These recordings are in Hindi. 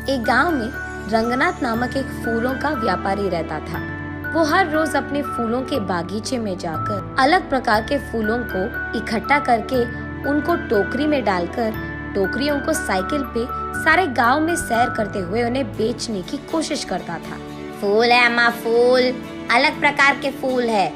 एक गांव में रंगनाथ नामक एक फूलों का व्यापारी रहता था। वो हर रोज अपने फूलों के बागीचे में जाकर अलग प्रकार के फूलों को इकट्ठा करके उनको टोकरी में डालकर टोकरियों को साइकिल पे सारे गांव में सैर करते हुए उन्हें बेचने की कोशिश करता था। फूल है अम्मा, फूल, अलग प्रकार के फूल है,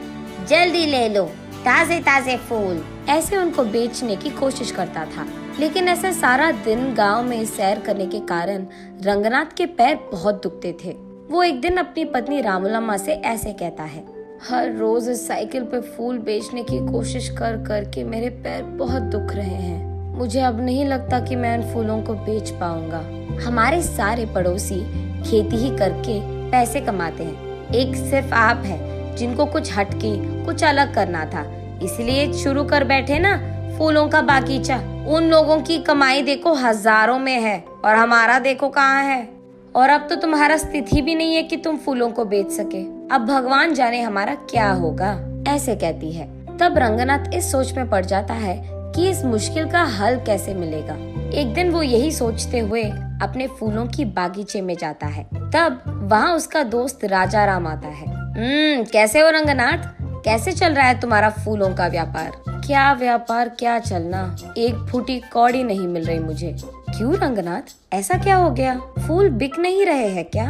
जल्दी ले लो, ताजे ताजे फूल। ऐसे उनको बेचने की कोशिश करता था। लेकिन ऐसे सारा दिन गांव में सैर करने के कारण रंगनाथ के पैर बहुत दुखते थे। वो एक दिन अपनी पत्नी रामूलम्मा से ऐसे कहता है, हर रोज इस साइकिल पे फूल बेचने की कोशिश कर कर के मेरे पैर बहुत दुख रहे हैं। मुझे अब नहीं लगता कि मैं इन फूलों को बेच पाऊंगा। हमारे सारे पड़ोसी खेती ही करके पैसे कमाते हैं, एक सिर्फ आप है जिनको कुछ हटके कुछ अलग करना था, इसलिए शुरू कर बैठे ना फूलों का बागीचा। उन लोगों की कमाई देखो हजारों में है और हमारा देखो कहाँ है। और अब तो तुम्हारा स्थिति भी नहीं है कि तुम फूलों को बेच सके। अब भगवान जाने हमारा क्या होगा, ऐसे कहती है। तब रंगनाथ इस सोच में पड़ जाता है कि इस मुश्किल का हल कैसे मिलेगा। एक दिन वो यही सोचते हुए अपने फूलों की बागीचे में जाता है। तब वहाँ उसका दोस्त राजा राम आता है। कैसे हो रंगनाथ, कैसे चल रहा है तुम्हारा फूलों का व्यापार? क्या व्यापार, क्या चलना, एक फूटी कौड़ी नहीं मिल रही मुझे। क्यों रंगनाथ, ऐसा क्या हो गया? फूल बिक नहीं रहे हैं क्या?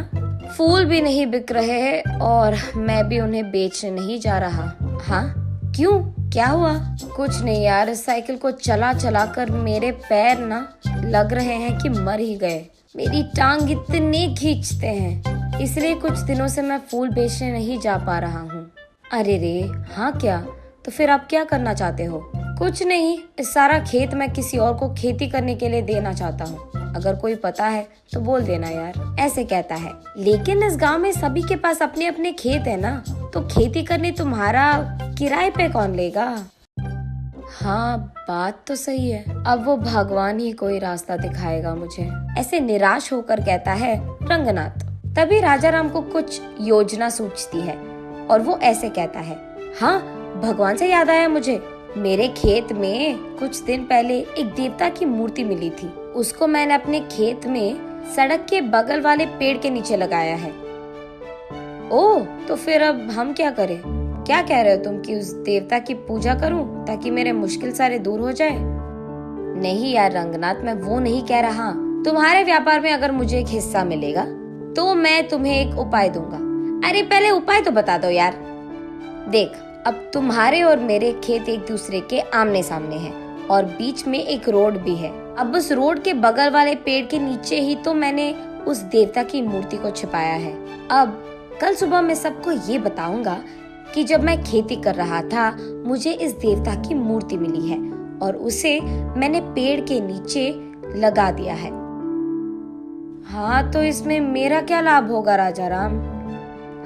फूल भी नहीं बिक रहे हैं और मैं भी उन्हें बेचने नहीं जा रहा। हाँ, क्यों, क्या हुआ? कुछ नहीं यार, इस साइकिल को चला चला कर मेरे पैर ना लग रहे हैं कि मर ही गए। मेरी टांग इतने खींचते हैं, इसलिए कुछ दिनों से मैं फूल बेचने नहीं जा पा रहा हूँ। अरे रे, हाँ क्या? तो फिर आप क्या करना चाहते हो? कुछ नहीं, इस सारा खेत मैं किसी और को खेती करने के लिए देना चाहता हूँ। अगर कोई पता है तो बोल देना यार, ऐसे कहता है। लेकिन इस गांव में सभी के पास अपने अपने खेत है ना, तो खेती करने तुम्हारा किराए पे कौन लेगा? हाँ, बात तो सही है। अब वो भगवान ही कोई रास्ता दिखाएगा मुझे, ऐसे निराश होकर कहता है रंगनाथ। तभी राजा राम को कुछ योजना सूझती है और वो ऐसे कहता है, हाँ, भगवान से याद आया मुझे, मेरे खेत में कुछ दिन पहले एक देवता की मूर्ति मिली थी। उसको मैंने अपने खेत में सड़क के बगल वाले पेड़ के नीचे लगाया है। ओह, तो फिर अब हम क्या करें? क्या कह रहे हो तुम कि उस देवता की पूजा करूं ताकि मेरे मुश्किल सारे दूर हो जाए? नहीं यार रंगनाथ, मैं वो नहीं कह रहा। तुम्हारे व्यापार में अगर मुझे एक हिस्सा मिलेगा तो मैं तुम्हें एक उपाय दूंगा। अरे पहले उपाय तो बता दो यार। देख, अब तुम्हारे और मेरे खेत एक दूसरे के आमने सामने हैं और बीच में एक रोड भी है। अब उस रोड के बगल वाले पेड़ के नीचे ही तो मैंने उस देवता की मूर्ति को छिपाया है। अब कल सुबह मैं सबको ये बताऊंगा कि जब मैं खेती कर रहा था मुझे इस देवता की मूर्ति मिली है और उसे मैंने पेड़ के नीचे लगा दिया है। हाँ, तो इसमें मेरा क्या लाभ होगा राजा राम?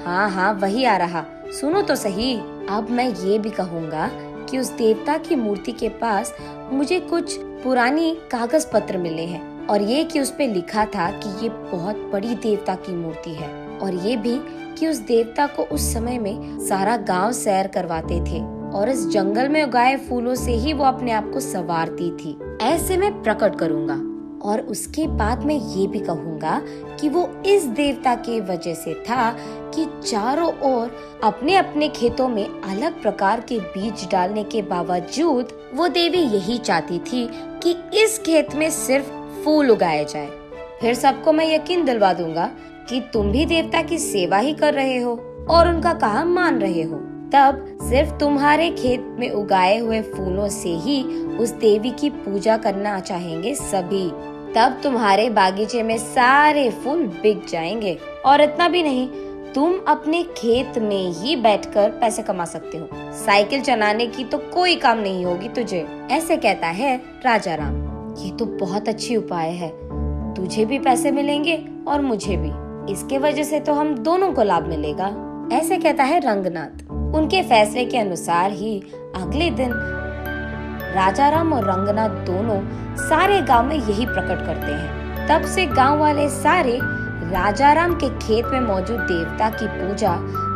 हाँ हाँ, वही आ रहा, सुनो तो सही। अब मैं ये भी कहूँगा कि उस देवता की मूर्ति के पास मुझे कुछ पुरानी कागज पत्र मिले हैं और ये कि उस पे लिखा था कि ये बहुत बड़ी देवता की मूर्ति है और ये भी कि उस देवता को उस समय में सारा गांव सैर करवाते थे और इस जंगल में उगाए फूलों से ही वो अपने आप को संवारती थी। ऐसे मैं प्रकट करूँगा और उसके बाद मैं ये भी कहूँगा कि वो इस देवता के वजह से था कि चारों ओर अपने अपने खेतों में अलग प्रकार के बीज डालने के बावजूद वो देवी यही चाहती थी कि इस खेत में सिर्फ फूल उगाए जाए। फिर सबको मैं यकीन दिलवा दूंगा कि तुम भी देवता की सेवा ही कर रहे हो और उनका काम मान रहे हो। तब सिर्फ तुम्हारे खेत में उगाए हुए फूलों से ही उस देवी की पूजा करना चाहेंगे सभी। तब तुम्हारे बागीचे में सारे फूल बिक जाएंगे और इतना भी नहीं, तुम अपने खेत में ही बैठकर पैसे कमा सकते हो। साइकिल चलाने की तो कोई काम नहीं होगी तुझे, ऐसे कहता है राजा राम। ये तो बहुत अच्छी उपाय है, तुझे भी पैसे मिलेंगे और मुझे भी। इसके वजह से तो हम दोनों को लाभ मिलेगा, ऐसे कहता है रंगनाथ। उनके फैसले के अनुसार ही अगले दिन राजा राम और रंगनाथ दोनों सारे गांव में यही प्रकट करते हैं। तब से गांव वाले सारे राजा राम के खेत में मौजूद देवता की पूजा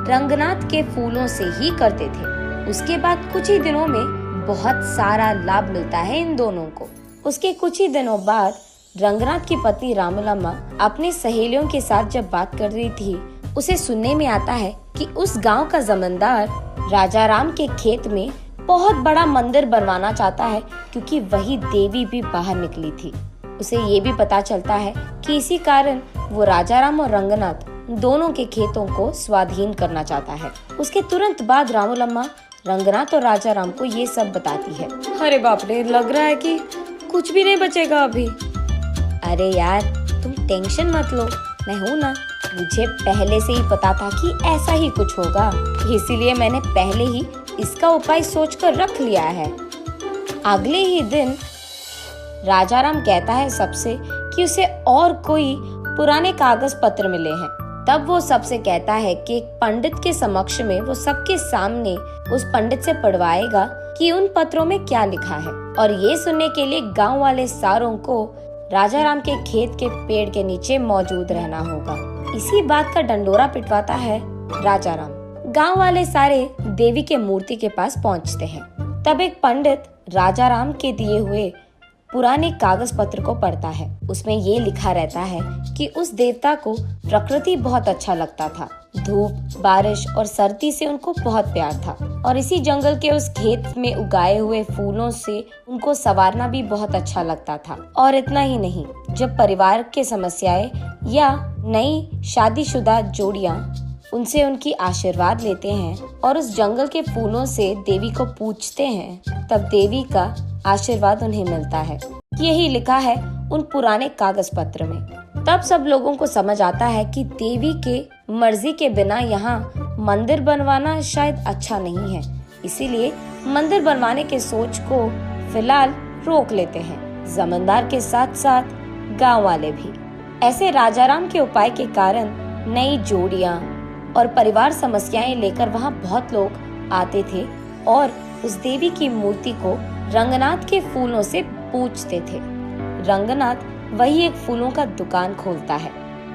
रंगनाथ के फूलों से ही करते थे। उसके बाद कुछ ही दिनों में बहुत सारा लाभ मिलता है इन दोनों को। उसके कुछ ही दिनों बाद रंगनाथ की पत्नी रामूलम्मा अपनी सहेलियों के साथ जब बात कर रही थी, उसे सुनने में आता है कि उस गांव का जमींदार राजा राम के खेत में बहुत बड़ा मंदिर बनवाना चाहता है, क्योंकि वही देवी भी बाहर निकली थी। उसे ये भी पता चलता है कि इसी कारण वो राजा राम और रंगनाथ दोनों के खेतों को स्वाधीन करना चाहता है। उसके तुरंत बाद रामूलम्मा रंगनाथ और राजा राम को ये सब बताती है। अरे बाप रे, लग रहा है कि कुछ भी नहीं बचेगा अभी। अरे यार, तुम टेंशन मत लो, मैं हूँ ना। मुझे पहले से ही पता था कि ऐसा ही कुछ होगा, इसीलिए मैंने पहले ही इसका उपाय सोचकर रख लिया है। अगले ही दिन राजा राम कहता है सबसे कि उसे और कोई पुराने कागज पत्र मिले हैं। तब वो सबसे कहता है कि एक पंडित के समक्ष में वो सबके सामने उस पंडित से पढ़वाएगा कि उन पत्रों में क्या लिखा है। और ये सुनने के लिए गांव वाले सारों को राजा राम के खेत के पेड़ के नीचे मौजूद रहना होगा। इसी बात का डंडोरा पिटवाता है राजा राम। गांव वाले सारे देवी के मूर्ति के पास पहुंचते हैं। तब एक पंडित राजा राम के दिए हुए पुराने कागज पत्र को पढ़ता है। उसमें ये लिखा रहता है कि उस देवता को प्रकृति बहुत अच्छा लगता था। धूप, बारिश और सर्दी से उनको बहुत प्यार था, और इसी जंगल के उस खेत में उगाए हुए फूलों से उनको संवारना भी बहुत अच्छा लगता था। और इतना ही नहीं, जब परिवार के समस्याएं या नई शादीशुदा जोड़ियां उनसे उनकी आशीर्वाद लेते हैं और उस जंगल के फूलों से देवी को पूजते हैं, तब देवी का आशीर्वाद उन्हें मिलता है। यही लिखा है उन पुराने कागज पत्र में। तब सब लोगों को समझ आता है कि देवी के मर्जी के बिना यहाँ मंदिर बनवाना शायद अच्छा नहीं है, इसीलिए मंदिर बनवाने के सोच को फिलहाल रोक लेते हैं, जमींदार के साथ साथ गांव वाले भी। ऐसे राजा राम के उपाय के कारण नई जोड़ियां और परिवार समस्याएं लेकर वहाँ बहुत लोग आते थे और उस देवी की मूर्ति को रंगनाथ के फूलों से पूजते थे। रंगनाथ वही एक फूलों का दुकान खोलता है।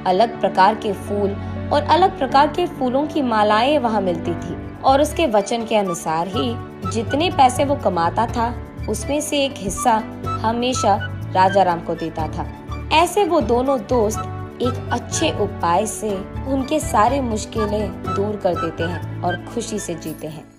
अलग प्रकार के फूल और अलग प्रकार के फूलों की मालाएं वहाँ मिलती थी, और उसके वचन के अनुसार ही जितने पैसे वो कमाता था उसमें से एक हिस्सा हमेशा राजा राम को देता था। ऐसे वो दोनों दोस्त एक अच्छे उपाय से उनके सारे मुश्किलें दूर कर देते हैं और खुशी से जीते हैं।